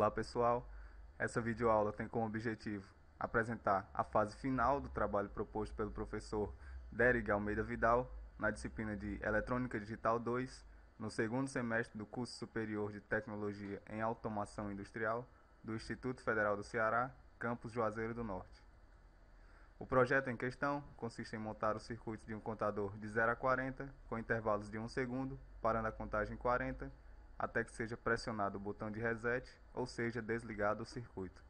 Olá pessoal, essa videoaula tem como objetivo apresentar a fase final do trabalho proposto pelo professor Derig Almeida Vidal na disciplina de Eletrônica Digital 2, no segundo semestre do curso superior de Tecnologia em Automação Industrial do Instituto Federal do Ceará, campus Juazeiro do Norte. O projeto em questão consiste em montar o circuito de um contador de 0 a 40 com intervalos de 1 segundo, parando a contagem em 40, até que seja pressionado o botão de reset ou seja desligado o circuito.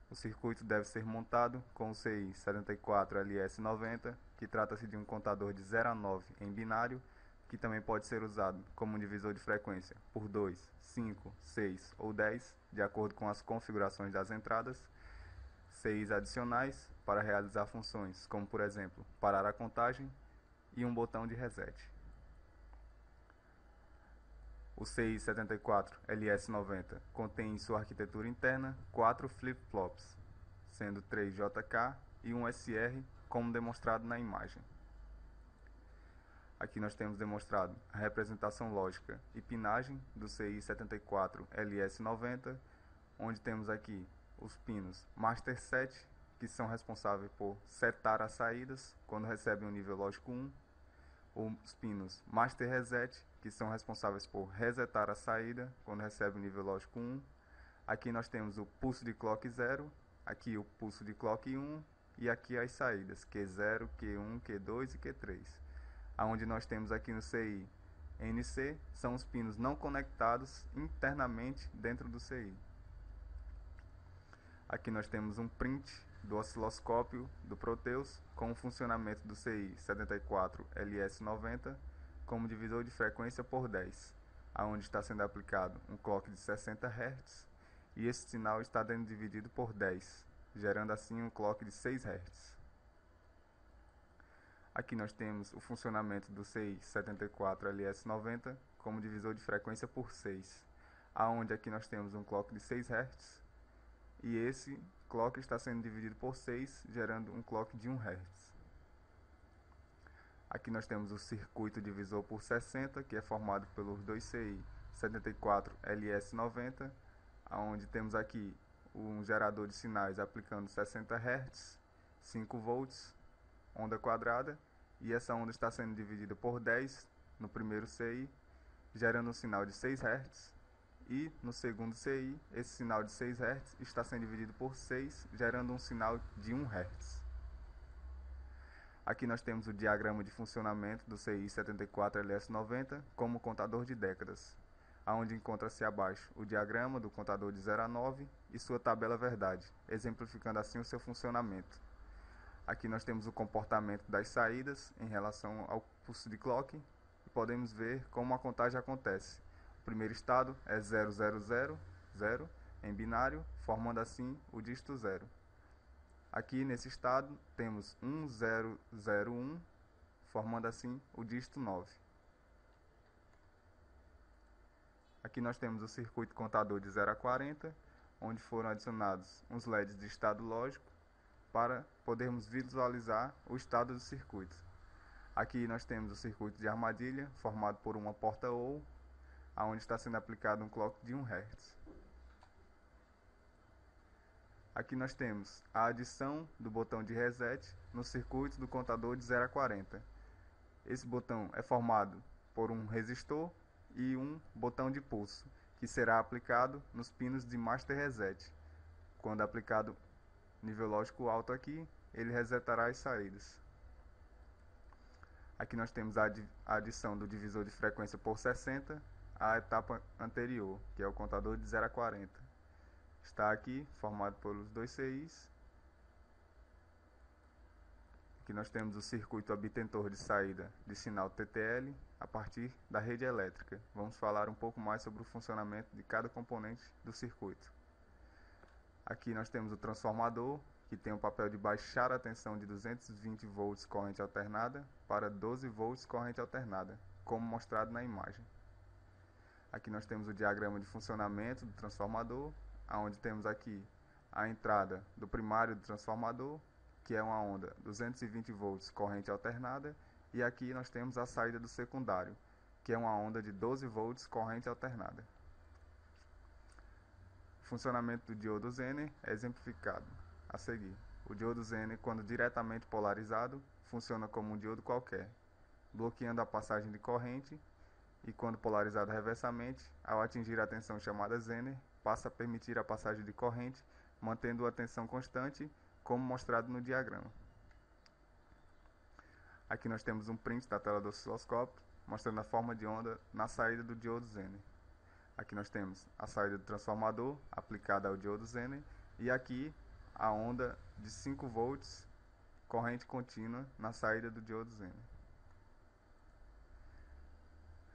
O circuito deve ser montado com o CI 74LS90, que trata-se de um contador de 0 a 9 em binário, que também pode ser usado como um divisor de frequência por 2, 5, 6 ou 10, de acordo com as configurações das entradas, CIs adicionais para realizar funções como, por exemplo, parar a contagem e um botão de reset. O CI 74LS90 contém em sua arquitetura interna 4 flip-flops, sendo 3 JK e 1 SR, como demonstrado na imagem. Aqui nós temos demonstrado a representação lógica e pinagem do CI 74LS90, onde temos aqui os pinos Master Set, que são responsáveis por setar as saídas quando recebem o nível lógico 1, os pinos Master Reset, que são responsáveis por resetar a saída quando recebe o nível lógico 1. Aqui nós temos o pulso de clock 0, aqui o pulso de clock 1 e aqui as saídas Q0, Q1, Q2 e Q3. Onde nós temos aqui no CI NC são os pinos não conectados internamente dentro do CI. Aqui nós temos um print do osciloscópio do Proteus com o funcionamento do CI 74LS90 como divisor de frequência por 10, onde está sendo aplicado um clock de 60 Hz e esse sinal está sendo dividido por 10, gerando assim um clock de 6 Hz. Aqui nós temos o funcionamento do CI 74LS90 como divisor de frequência por 6, onde aqui nós temos um clock de 6 Hz e esse clock está sendo dividido por 6, gerando um clock de 1 Hz. Aqui nós temos o circuito divisor por 60, que é formado pelos dois CI 74LS90, onde temos aqui um gerador de sinais aplicando 60 Hz, 5 volts, onda quadrada, e essa onda está sendo dividida por 10 no primeiro CI, gerando um sinal de 6 Hz, e no segundo CI, esse sinal de 6 Hz está sendo dividido por 6, gerando um sinal de 1 Hz. Aqui nós temos o diagrama de funcionamento do CI 74LS90 como contador de décadas, onde encontra-se abaixo o diagrama do contador de 0 a 9 e sua tabela verdade, exemplificando assim o seu funcionamento. Aqui nós temos o comportamento das saídas em relação ao pulso de clock e podemos ver como a contagem acontece. O primeiro estado é 000, 0 em binário, formando assim o dígito 0. Aqui nesse estado temos 1001, formando assim o dígito 9. Aqui nós temos o circuito contador de 0 a 40, onde foram adicionados uns LEDs de estado lógico para podermos visualizar o estado do circuito. Aqui nós temos o circuito de armadilha, formado por uma porta OU, onde está sendo aplicado um clock de 1 Hz. Aqui nós temos a adição do botão de reset no circuito do contador de 0 a 40. Esse botão é formado por um resistor e um botão de pulso, que será aplicado nos pinos de Master Reset. Quando aplicado nível lógico alto aqui, ele resetará as saídas. Aqui nós temos a adição do divisor de frequência por 60 à etapa anterior, que é o contador de 0 a 40. Está aqui formado pelos dois CIs. Aqui nós temos o circuito obtentor de saída de sinal TTL a partir da rede elétrica. Vamos falar um pouco mais sobre o funcionamento de cada componente do circuito. Aqui nós temos o transformador, que tem o papel de baixar a tensão de 220 volts corrente alternada para 12 volts corrente alternada, como mostrado na imagem. Aqui nós temos o diagrama de funcionamento do transformador, onde temos aqui a entrada do primário do transformador, que é uma onda 220 volts corrente alternada, e aqui nós temos a saída do secundário, que é uma onda de 12 volts corrente alternada. funcionamento do diodo Zener é exemplificado a seguir. O diodo Zener, quando diretamente polarizado, funciona como um diodo qualquer, bloqueando a passagem de corrente, e quando polarizado reversamente, ao atingir a tensão chamada Zener, passa a permitir a passagem de corrente, mantendo a tensão constante, como mostrado no diagrama. Aqui nós temos um print da tela do osciloscópio, mostrando a forma de onda na saída do diodo Zener. Aqui nós temos a saída do transformador aplicada ao diodo Zener, e aqui a onda de 5 volts, corrente contínua na saída do diodo Zener.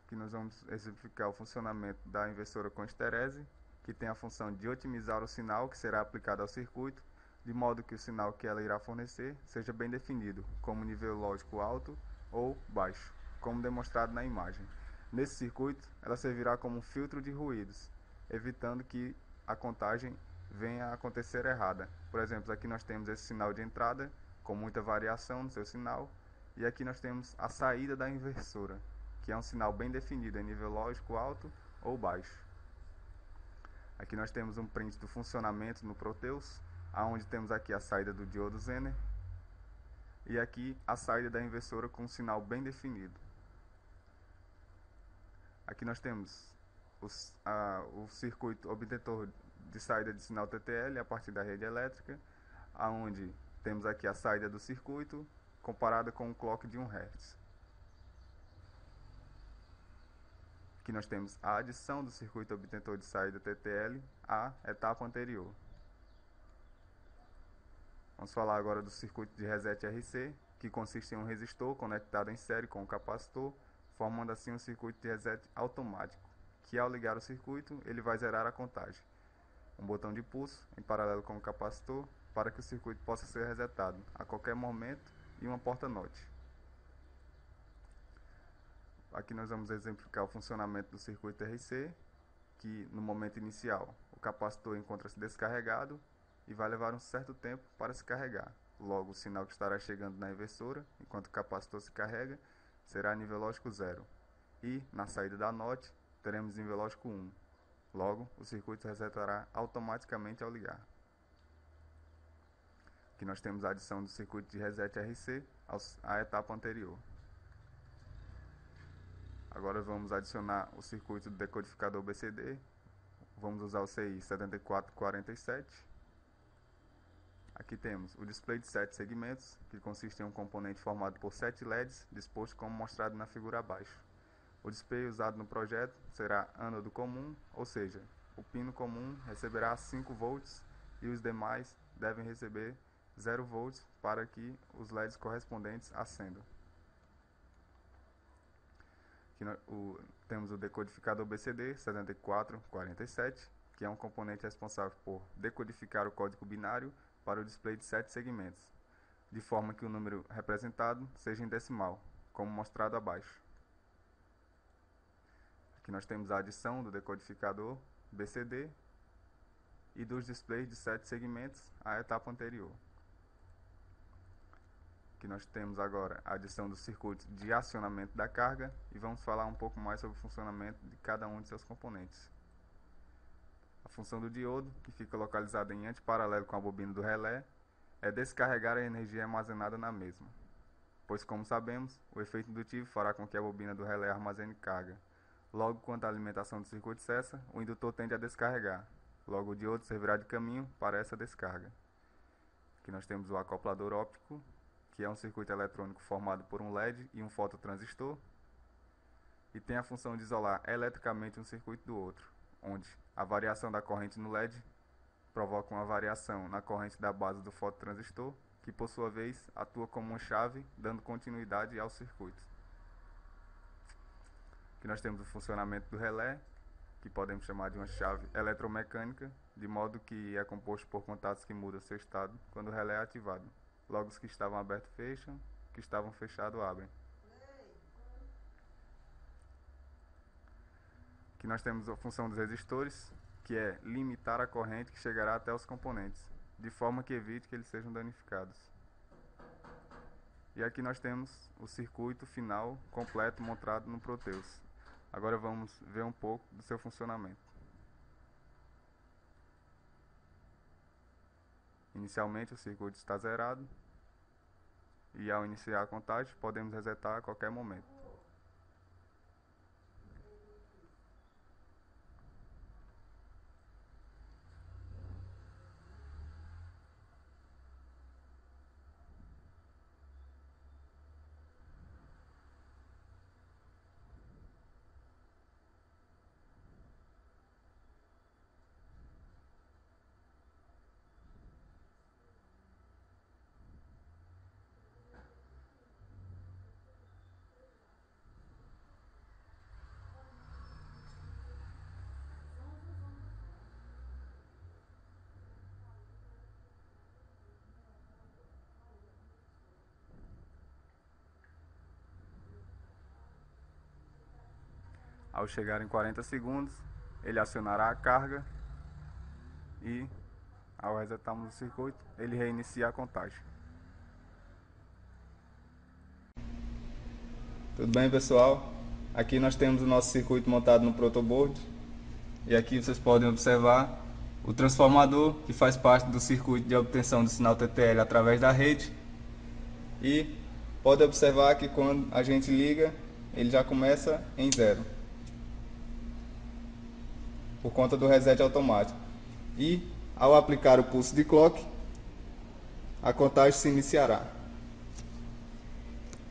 Aqui nós vamos exemplificar o funcionamento da inversora com esterese, que tem a função de otimizar o sinal que será aplicado ao circuito, de modo que o sinal que ela irá fornecer seja bem definido, como nível lógico alto ou baixo, como demonstrado na imagem. Nesse circuito, ela servirá como um filtro de ruídos, evitando que a contagem venha a acontecer errada. Por exemplo, aqui nós temos esse sinal de entrada, com muita variação no seu sinal, e aqui nós temos a saída da inversora, que é um sinal bem definido em nível lógico alto ou baixo. Aqui nós temos um print do funcionamento no Proteus, onde temos aqui a saída do diodo Zener, e aqui a saída da inversora com um sinal bem definido. Aqui nós temos o circuito obtentor de saída de sinal TTL a partir da rede elétrica, onde temos aqui a saída do circuito comparada com um clock de 1 Hz. Aqui nós temos a adição do circuito obtentor de saída TTL à etapa anterior. Vamos falar agora do circuito de reset RC, que consiste em um resistor conectado em série com um capacitor, formando assim um circuito de reset automático, que ao ligar o circuito, ele vai zerar a contagem. Um botão de pulso, em paralelo com o capacitor, para que o circuito possa ser resetado a qualquer momento, e uma porta NOT. Aqui nós vamos exemplificar o funcionamento do circuito RC, que no momento inicial o capacitor encontra-se descarregado e vai levar um certo tempo para se carregar. Logo, o sinal que estará chegando na inversora, enquanto o capacitor se carrega, será nível lógico 0. E, na saída da NOT, teremos nível lógico 1. Logo, o circuito resetará automaticamente ao ligar. Aqui nós temos a adição do circuito de reset RC à etapa anterior. Agora vamos adicionar o circuito do decodificador BCD. Vamos usar o CI 7447. Aqui temos o display de 7 segmentos, que consiste em um componente formado por 7 LEDs, disposto como mostrado na figura abaixo. O display usado no projeto será ânodo comum, ou seja, o pino comum receberá 5 volts e os demais devem receber 0 volts para que os LEDs correspondentes acendam. Aqui temos o decodificador BCD 7447, que é um componente responsável por decodificar o código binário para o display de 7 segmentos, de forma que o número representado seja em decimal, como mostrado abaixo. Aqui nós temos a adição do decodificador BCD e dos displays de 7 segmentos à etapa anterior. Aqui nós temos agora a adição do circuito de acionamento da carga e vamos falar um pouco mais sobre o funcionamento de cada um de seus componentes. A função do diodo, que fica localizada em antiparalelo com a bobina do relé, é descarregar a energia armazenada na mesma, pois, como sabemos, o efeito indutivo fará com que a bobina do relé armazene carga. Logo, quando a alimentação do circuito cessa, o indutor tende a descarregar. Logo, o diodo servirá de caminho para essa descarga. Aqui nós temos o acoplador óptico, que é um circuito eletrônico formado por um LED e um fototransistor, e tem a função de isolar eletricamente um circuito do outro, onde a variação da corrente no LED provoca uma variação na corrente da base do fototransistor, que por sua vez atua como uma chave, dando continuidade ao circuito. Aqui nós temos o funcionamento do relé, que podemos chamar de uma chave eletromecânica, de modo que é composto por contatos que mudam seu estado quando o relé é ativado. Logo, os que estavam abertos fecham, que estavam fechados abrem. Aqui nós temos a função dos resistores, que é limitar a corrente que chegará até os componentes, de forma que evite que eles sejam danificados. E aqui nós temos o circuito final completo montado no Proteus. Agora vamos ver um pouco do seu funcionamento. Inicialmente o circuito está zerado e ao iniciar a contagem podemos resetar a qualquer momento. Ao chegar em 40 segundos, ele acionará a carga e, ao resetarmos o circuito, ele reinicia a contagem. Tudo bem, pessoal? Aqui nós temos o nosso circuito montado no protoboard e aqui vocês podem observar o transformador que faz parte do circuito de obtenção do sinal TTL através da rede. E pode observar que quando a gente liga, ele já começa em zero, por conta do reset automático. E ao aplicar o pulso de clock, a contagem se iniciará,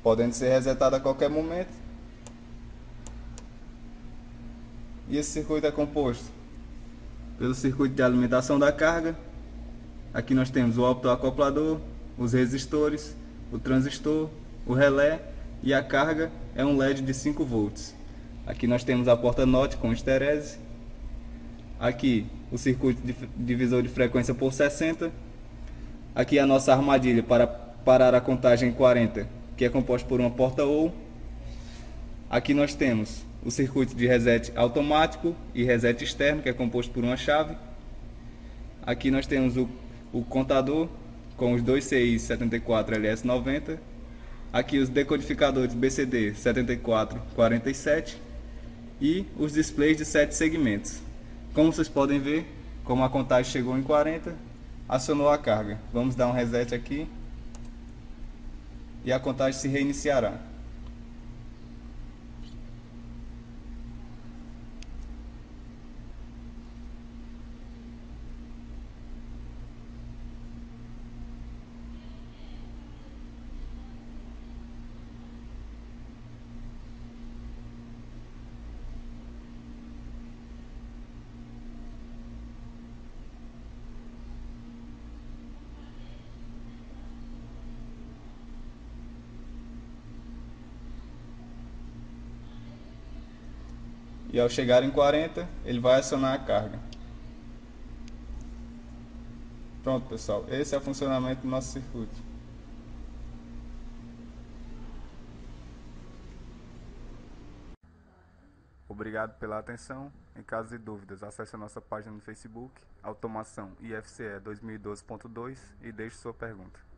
podendo ser resetada a qualquer momento. E esse circuito é composto pelo circuito de alimentação da carga. Aqui nós temos o optoacoplador, os resistores, o transistor, o relé e a carga é um LED de 5 volts. Aqui nós temos a porta NOT com esterese. Aqui o circuito de divisor de frequência por 60. Aqui a nossa armadilha para parar a contagem em 40, que é composta por uma porta OU. Aqui nós temos o circuito de reset automático e reset externo, que é composto por uma chave. Aqui nós temos o contador com os dois CIs 74 LS90. Aqui os decodificadores BCD 7447 e os displays de 7 segmentos. Como vocês podem ver, como a contagem chegou em 40, acionou a carga. Vamos dar um reset aqui e a contagem se reiniciará. E ao chegar em 40, ele vai acionar a carga. Pronto, pessoal, esse é o funcionamento do nosso circuito. Obrigado pela atenção. Em caso de dúvidas, acesse a nossa página no Facebook, Automação IFCE 2012.2 e deixe sua pergunta.